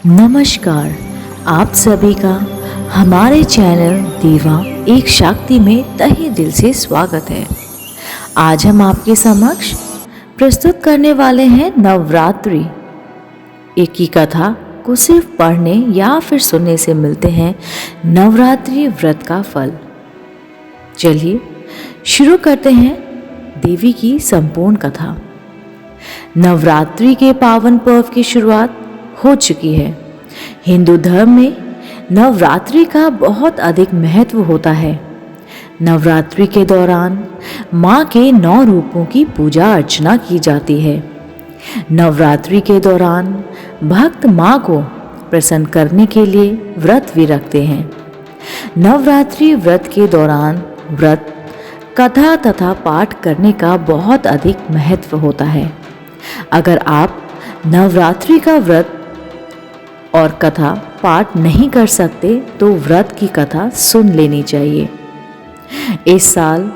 नमस्कार, आप सभी का हमारे चैनल देवा एक शक्ति में तहे दिल से स्वागत है। आज हम आपके समक्ष प्रस्तुत करने वाले हैं नवरात्रि। एक ही कथा को सिर्फ पढ़ने या फिर सुनने से मिलते हैं नवरात्रि व्रत का फल। चलिए शुरू करते हैं देवी की संपूर्ण कथा। नवरात्रि के पावन पर्व की शुरुआत हो चुकी है। हिंदू धर्म में नवरात्रि का बहुत अधिक महत्व होता है। नवरात्रि के दौरान माँ के 9 रूपों की पूजा अर्चना की जाती है। नवरात्रि के दौरान भक्त माँ को प्रसन्न करने के लिए व्रत भी रखते हैं। नवरात्रि व्रत के दौरान व्रत कथा तथा पाठ करने का बहुत अधिक महत्व होता है। अगर आप नवरात्रि का व्रत और कथा पाठ नहीं कर सकते तो व्रत की कथा सुन लेनी चाहिए। इस साल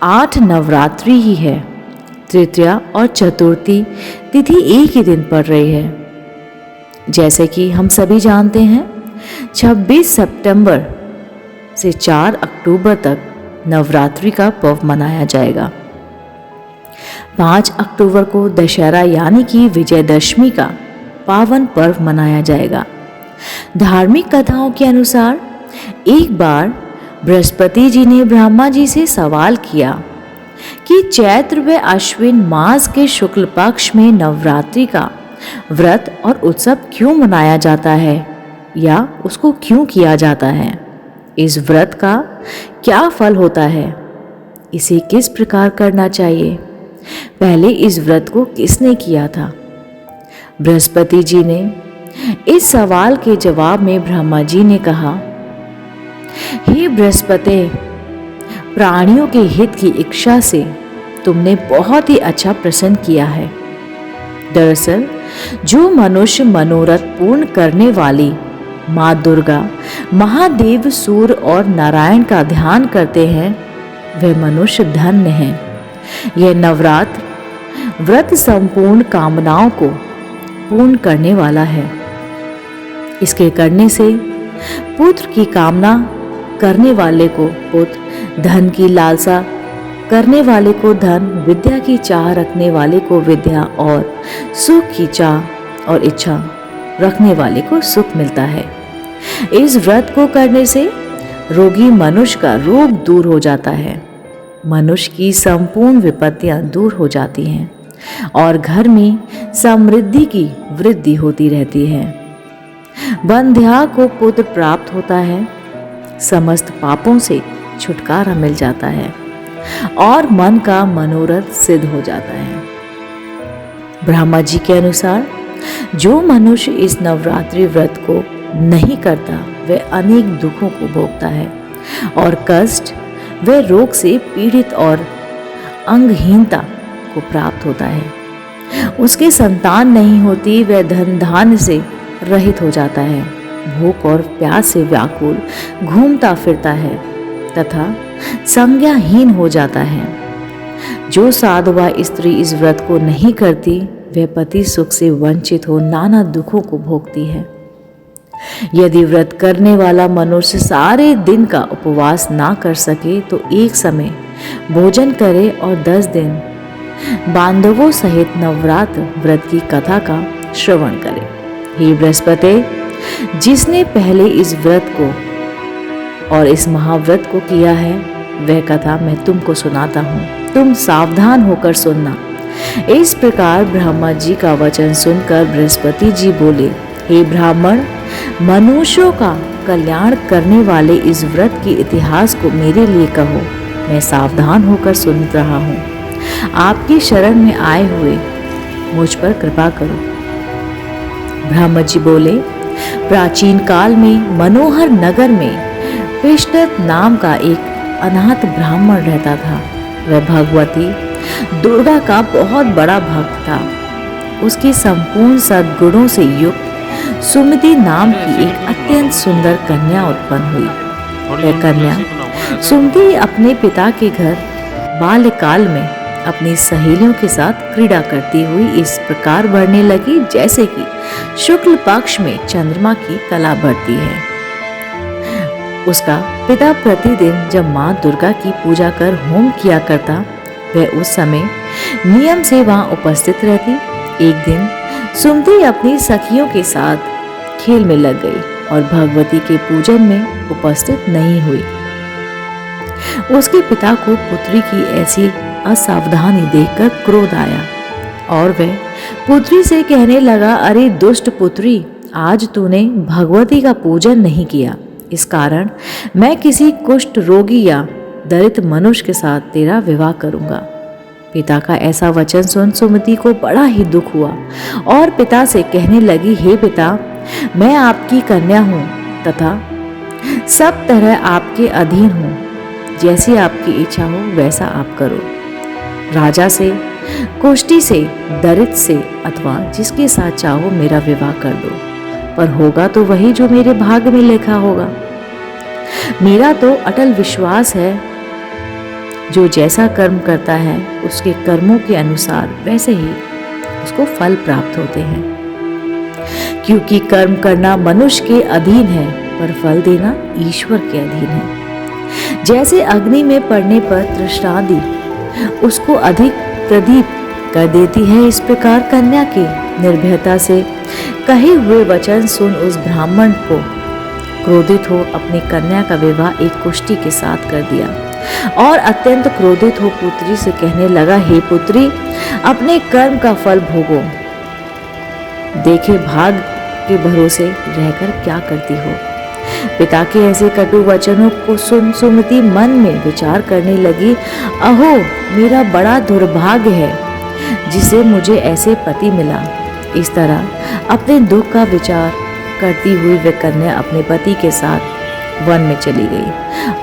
8 नवरात्रि ही है। तृतीया और चतुर्थी तिथि एक ही दिन पड़ रही है। जैसे कि हम सभी जानते हैं 26 सितंबर से 4 अक्टूबर तक नवरात्रि का पर्व मनाया जाएगा। 5 अक्टूबर को दशहरा यानी कि विजयदशमी का पावन पर्व मनाया जाएगा। धार्मिक कथाओं के अनुसार एक बार बृहस्पति जी ने ब्रह्मा जी से सवाल किया कि चैत्र व अश्विन मास के शुक्ल पक्ष में नवरात्रि का व्रत और उत्सव क्यों मनाया जाता है या उसको क्यों किया जाता है, इस व्रत का क्या फल होता है, इसे किस प्रकार करना चाहिए, पहले इस व्रत को किसने किया था। बृहस्पति जी ने इस सवाल के जवाब में ब्रह्मा जी ने कहा, हे बृहस्पति, प्राणियों के हित की इच्छा से तुमने बहुत ही अच्छा प्रश्न किया है। दरअसल जो मनुष्य मनोरथ पूर्ण करने वाली माँ दुर्गा, महादेव, सूर्य और नारायण का ध्यान करते हैं वह मनुष्य धन्य है। यह नवरात्र व्रत संपूर्ण कामनाओं को पूर्ण करने वाला है। इसके करने से पुत्र की कामना करने वाले को पुत्र, धन की लालसा करने वाले को धन, विद्या की चाह रखने वाले को विद्या और सुख की चाह और इच्छा रखने वाले को सुख मिलता है। इस व्रत को करने से रोगी मनुष्य का रोग दूर हो जाता है, मनुष्य की संपूर्ण विपत्तियां दूर हो जाती हैं और घर में समृद्धि की वृद्धि होती रहती है। बंध्या को पुत्र प्राप्त होता है, समस्त पापों से छुटकारा मिल जाता है और मन का मनोरथ सिद्ध हो जाता है। ब्रह्मा जी के अनुसार जो मनुष्य इस नवरात्रि व्रत को नहीं करता वह अनेक दुखों को भोगता है और कष्ट व रोग से पीड़ित और अंगहीनता को प्राप्त होता है। उसके संतान नहीं होती, वह धन धान्य से रहित हो जाता है, भूख और प्यास से व्याकुल घूमता फिरता है तथा संज्ञाहीन हो जाता है। जो साधुआ स्त्री इस व्रत को नहीं करती वह पति सुख से वंचित हो नाना दुखों को भोगती है। यदि व्रत करने वाला मनुष्य सारे दिन का उपवास ना कर सके तो एक समय भोजन करे और 10 दिन बांधवों सहित नवरात्र व्रत की कथा का श्रवण करे। हे बृहस्पति, जिसने पहले इस व्रत को और इस महाव्रत को किया है वह कथा मैं तुमको सुनाता हूँ, तुम सावधान होकर सुनना। इस प्रकार ब्रह्मा जी का वचन सुनकर बृहस्पति जी बोले, हे ब्राह्मण, मनुष्यों का कल्याण करने वाले इस व्रत के इतिहास को मेरे लिए कहो, मैं सावधान होकर सुन रहा हूँ। आपकी शरण में आए हुए मुझ पर कृपा करो। ब्रह्मा जी बोले, प्राचीन काल में मनोहर नगर में पृष्ठत नाम का एक अनाथ ब्राह्मण रहता था। वह भगवती दुर्गा का बहुत बड़ा भक्त था। उसकी संपूर्ण सद्गुणों से युक्त सुमति नाम की एक अत्यंत सुंदर कन्या उत्पन्न हुई। वह कन्या सुमति अपने पिता के घर बाल्यकाल में अपनी सहेलियों के साथ क्रीड़ा करती हुई इस प्रकार बढ़ने लगी जैसे कि शुक्ल पक्ष में चंद्रमा की कला बढ़ती है। उसका पिता प्रतिदिन जब माँ दुर्गा की पूजा कर होम किया करता, वह उस समय नियम से वहां उपस्थित रहती। एक दिन सुमति अपनी सखियों के साथ खेल में लग गई और भगवती के पूजन में उपस्थित नहीं हुई। उसके पिता को पुत्री की ऐसी असावधानी देखकर क्रोध आया और वह पुत्री से कहने लगा, अरे दुष्ट पुत्री, आज तूने भगवती का पूजन नहीं किया, इस कारण मैं किसी कुष्ठ रोगी या दरिद्र मनुष्य के साथ तेरा विवाह करूंगा। पिता का ऐसा वचन सुन सुमति को बड़ा ही दुख हुआ और पिता से कहने लगी, हे पिता, मैं आपकी कन्या हूँ तथा सब तरह आपके अधीन हूँ, जैसी आपकी इच्छा हो वैसा आप करो। राजा से, कुष्ठी से, दरिद्र से अथवा जिसके साथ चाहो मेरा विवाह कर दो, पर होगा तो वही जो मेरे भाग्य में लिखा होगा। मेरा तो अटल विश्वास है, जो जैसा कर्म करता है उसके कर्मों के अनुसार वैसे ही उसको फल प्राप्त होते हैं। क्योंकि कर्म करना मनुष्य के अधीन है, पर फल देना ईश्वर के अधीन है। जैसे अग्नि में पड़ने पर तृष्णादि उसको अधिक प्रदीप कर देती है, इस प्रकार कन्या के निर्भयता से कहे हुए वचन सुन उस ब्राह्मण को क्रोधित हो अपनी कन्या का विवाह एक कुष्ठी के साथ कर दिया और अत्यंत क्रोधित हो पुत्री से कहने लगा, हे पुत्री, अपने कर्म का फल भोगो, देखे भाग के भरोसे रहकर क्या करती हो। पिता के ऐसे कटु वचनों को सुन सुमति मन में विचार करने लगी, अहो मेरा बड़ा दुर्भाग्य है जिसे मुझे ऐसे पति मिला। इस तरह अपने दुख का विचार करती हुई वह कन्या अपने पति के साथ वन में चली गई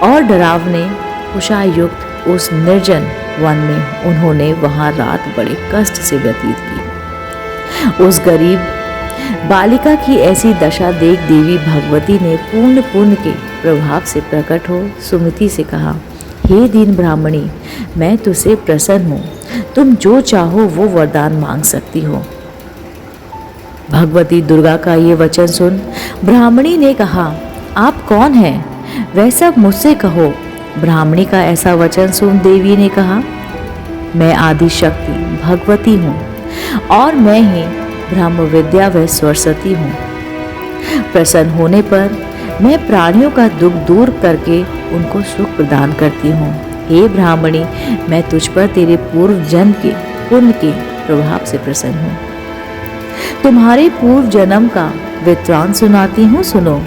और डरावने उषायुक्त उस निर्जन वन में उन्होंने वहां रात बड़े कष्ट से व्यतीत की। उस गरीब बालिका की ऐसी दशा देख देवी भगवती ने पूर्ण पुण्य के प्रभाव से प्रकट हो सुमति से कहा, हे दीन ब्राह्मणी, मैं तुझसे प्रसन्न हूँ, तुम जो चाहो वो वरदान मांग सकती हो। भगवती दुर्गा का ये वचन सुन ब्राह्मणी ने कहा, आप कौन हैं? वह सब मुझसे कहो। ब्राह्मणी का ऐसा वचन सुन देवी ने कहा, मैं आदि शक्ति भगवती हूँ और मैं ही ब्रह्म विद्या व सरस्वती हूँ। प्रसन्न होने पर मैं प्राणियों का दुख दूर करके उनको सुख प्रदान करती हूँ। हे ब्राह्मणी, मैं तुझ पर तेरे पूर्व जन्म के पुण्य के प्रभाव से प्रसन्न हूँ। तुम्हारे पूर्व जन्म का वृत्तांत सुनाती हूँ, सुनो।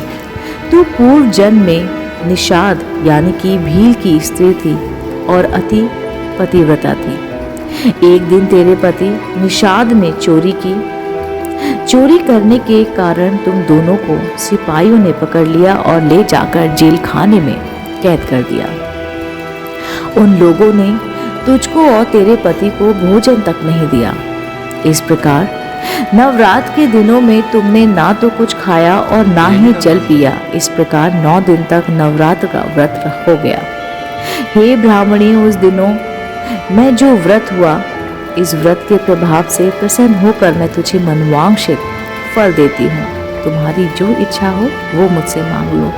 तू पूर्व जन्म में निषाद यानी कि भील की स्त्री थी और अति पतिव्रता थी। एक दिन तेरे पति निषाद ने चोरी करने के कारण तुम दोनों को सिपाहियों ने पकड़ लिया और ले जाकर जेल खाने में कैद कर दिया। उन लोगों ने तुझको और तेरे पति को भोजन तक नहीं दिया। इस प्रकार नवरात्र के दिनों में तुमने ना तो कुछ खाया और ना ही जल पिया। इस प्रकार 9 दिन तक नवरात्र का व्रत हो गया। हे ब्राह्मणी, उस दिनों मैं जो व्रत हुआ, इस व्रत के प्रभाव से प्रसन्न होकर मैं तुझे मनवांछित फल देती हूँ। तुम्हारी जो इच्छा हो वो मुझसे मांग लो।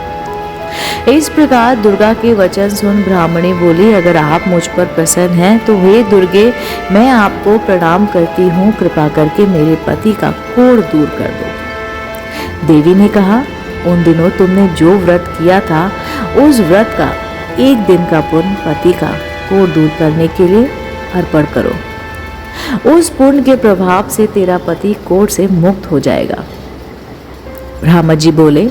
इस प्रकार दुर्गा के वचन सुन ब्राह्मणी बोली, अगर आप मुझ पर प्रसन्न हैं तो हे दुर्गे, मैं आपको प्रणाम करती हूँ, कृपा करके मेरे पति का कोढ़ दूर कर दो। देवी ने कहा, उन दिनों तुमने जो व्रत किया था उस व्रत का 1 दिन का पुण्य पति का कोढ़ दूर करने के लिए अर्पण करो। उस पुण्य के प्रभाव से तेरा पति कोढ़ से मुक्त हो जाएगा। ब्राह्मण जी बोले।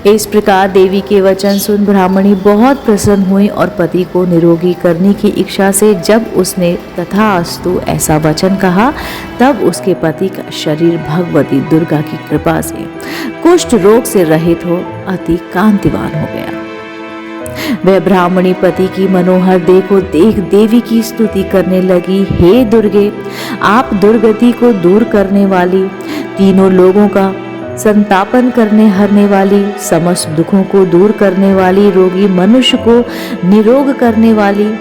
इस प्रकार देवी के वचन सुन ब्राह्मणी बहुत प्रसन्न हुई और पति को निरोगी करने की इच्छा से जब उसने तथास्तु ऐसा वचन कहा, तब उसके पति का शरीर भगवती दुर्गा की कृपा से कुष्ठ रोग से रहित हो अति कांतिवान हो गया। वह ब्राह्मणी पति की मनोहर देह को देख देवी की स्तुति करने लगी। हे दुर्गे, आप दुर्गति को दूर करने वाली, तीनों लोगों का संतापन करने हरने वाली, समस्त दुखों को दूर करने वाली, रोगी मनुष्य को निरोग करने वाली,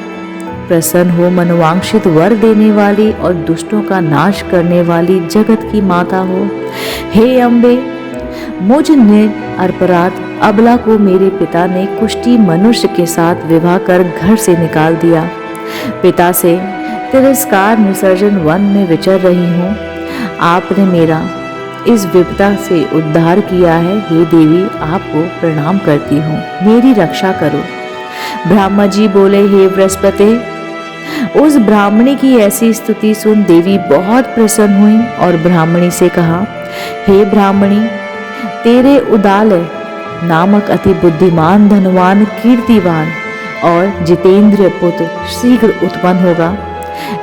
प्रसन्न हो मनोवांक्षित वर देने वाली और दुष्टों का नाश करने वाली जगत की माता हो। हे अम्बे, मुझ निरपराध अबला को मेरे पिता ने कुष्ठी मनुष्य के साथ विवाह कर घर से निकाल दिया। पिता से तिरस्कार निसर्जन वन में विचर रही हूँ। आपने मेरा इस विपदा से उद्धार किया है। हे देवी, आपको प्रणाम करती हूँ, मेरी रक्षा करो। ब्रह्मा जी बोले, हे बृहस्पति, उस ब्राह्मणी की ऐसी स्तुति सुन देवी बहुत प्रसन्न हुई और ब्राह्मणी से कहा, हे ब्राह्मणी, तेरे उदालय नामक अति बुद्धिमान, धनवान, कीर्तिवान और जितेंद्रिय पुत्र शीघ्र उत्पन्न होगा।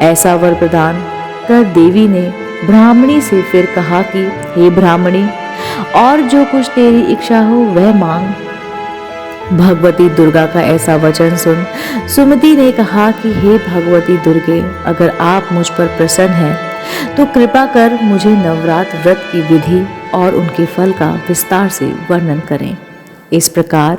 ऐसा वर प्रदान कर देवी ने ब्राह्मणी से फिर कहा कि हे ब्राह्मणी, और जो कुछ तेरी इच्छा हो वह मांग। भगवती दुर्गा का ऐसा वचन सुन सुमति ने कहा कि हे भगवती दुर्गे, अगर आप मुझ पर प्रसन्न हैं तो कृपा कर मुझे नवरात्र व्रत की विधि और उनके फल का विस्तार से वर्णन करें। इस प्रकार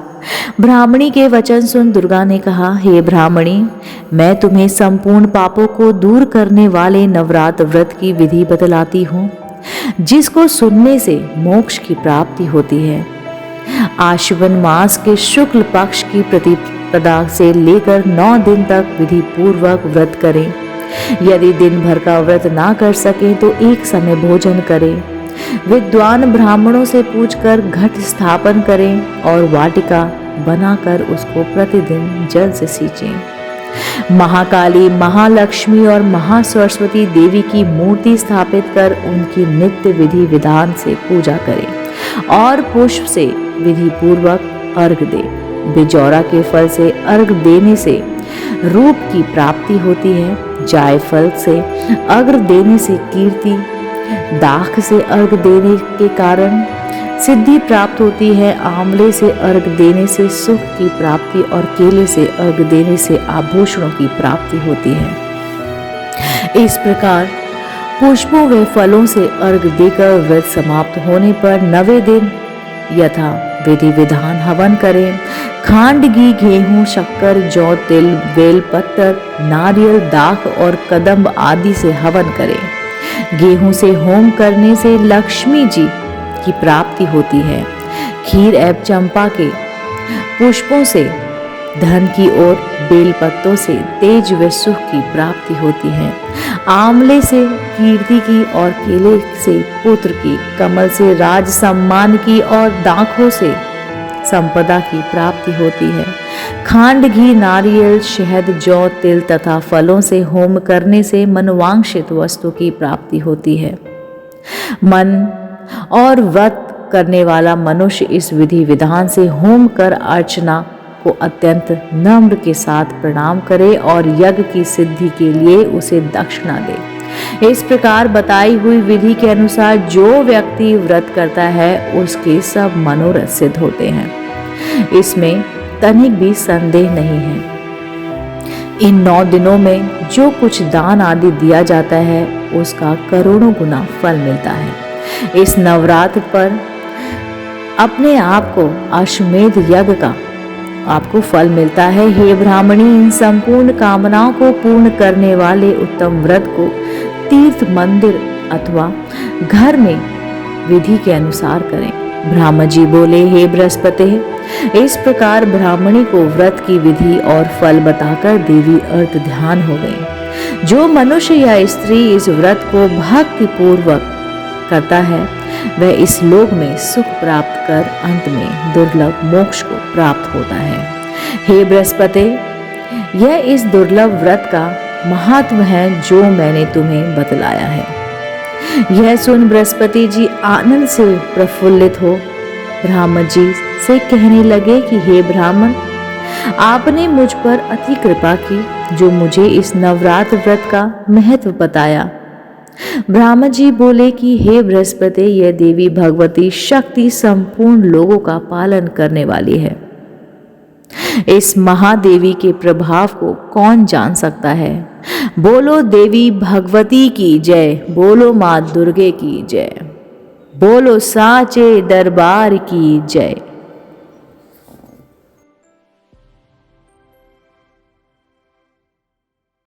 ब्राह्मणी के वचन सुन दुर्गा ने कहा, हे ब्राह्मणी, मैं तुम्हें संपूर्ण पापों को दूर करने वाले नवरात्र व्रत की विधि बतलाती हूँ, जिसको सुनने से मोक्ष की प्राप्ति होती है। आश्विन मास के शुक्ल पक्ष की प्रतिपदा से लेकर 9 दिन तक विधि पूर्वक व्रत करें। यदि दिन भर का व्रत ना कर सके तो एक समय भोजन करें। विद्वान ब्राह्मणों से पूछकर घट स्थापन करें और वाटिका बनाकर उसको प्रतिदिन जल से सींचें। महाकाली, महालक्ष्मी और महासरस्वती देवी की मूर्ति स्थापित कर उनकी नित्य विधि विधान से पूजा करें और पुष्प से विधि पूर्वक अर्घ दे। बिजौरा के फल से अर्घ देने से रूप की प्राप्ति होती है। जायफल से अर्घ देने से कीर्ति, दाख से अर्घ देने के कारण सिद्धि प्राप्त होती है। आंवले से अर्घ देने से सुख की प्राप्ति और केले से अर्घ देने से आभूषणों की प्राप्ति होती है। इस प्रकार पुष्पों व फलों से अर्घ देकर व्रत समाप्त होने पर 9वें दिन यथा विधि विधान हवन करें। खांड, घी, गेहूं, शक्कर, जौ, तिल, बेल पत्र, नारियल, दाख और कदम्ब आदि से हवन करें। गेहूं से होम करने से लक्ष्मी जी की प्राप्ति होती है। खीर एवं चंपा के पुष्पों से धन की ओर, बेल पत्तों से तेज व सुख की प्राप्ति होती है। आंवले से कीर्ति की और केले से पुत्र की, कमल से राज सम्मान की और दाखों से संपदा की प्राप्ति होती है। खांड, घी, नारियल, शहद, जौ, तिल तथा फलों से होम करने से मनोवांक्षित वस्तु की प्राप्ति होती है। मन और व्रत करने वाला मनुष्य इस विधि विधान से होम कर अर्चना को अत्यंत नम्र के साथ प्रणाम करे और यज्ञ की सिद्धि के लिए उसे दक्षिणा दे। इस प्रकार बताई हुई विधि के अनुसार जो व्यक्ति व्रत करता है उसके सब मनोरथ सिद्ध होते हैं। इसमें तनिक भी संदेह नहीं है। इन 9 दिनों में जो कुछ दान आदि दिया जाता है उसका करोड़ों गुना फल मिलता है। इस नवरात्र पर अपने आप को अश्वमेध यज्ञ का आपको फल मिलता है। हे ब्राह्मणी, इन संपूर्ण कामनाओं को पूर्ण करने वाले उत्तम व्रत को तीर्थ, मंदिर अथवा घर में विधि के अनुसार करें। ब्रह्मा जी बोले, हे बृहस्पति, इस प्रकार ब्राह्मणी को व्रत की विधि और फल बताकर देवी अर्थ ध्यान हो गई। जो मनुष्य या स्त्री इस व्रत को भक्ति पूर्वक करता है वह इस लोक में सुख प्राप्त कर अंत में दुर्लभ मोक्ष को प्राप्त होता है। हे बृहस्पति, यह इस दुर्लभ व्रत का महत्व है जो मैंने तुम्हें बतलाया है। यह सुन बृहस्पति जी आनंद से प्रफुल्लित हो ब्राह्मण जी से कहने लगे कि हे ब्राह्मण, आपने मुझ पर अति कृपा की जो मुझे इस नवरात्र व्रत का महत्व बताया। ब्रह्मा जी बोले कि हे बृहस्पति, यह देवी भगवती शक्ति संपूर्ण लोगों का पालन करने वाली है। इस महादेवी के प्रभाव को कौन जान सकता है? बोलो देवी भगवती की जय, बोलो माँ दुर्गे की जय, बोलो साचे दरबार की जय।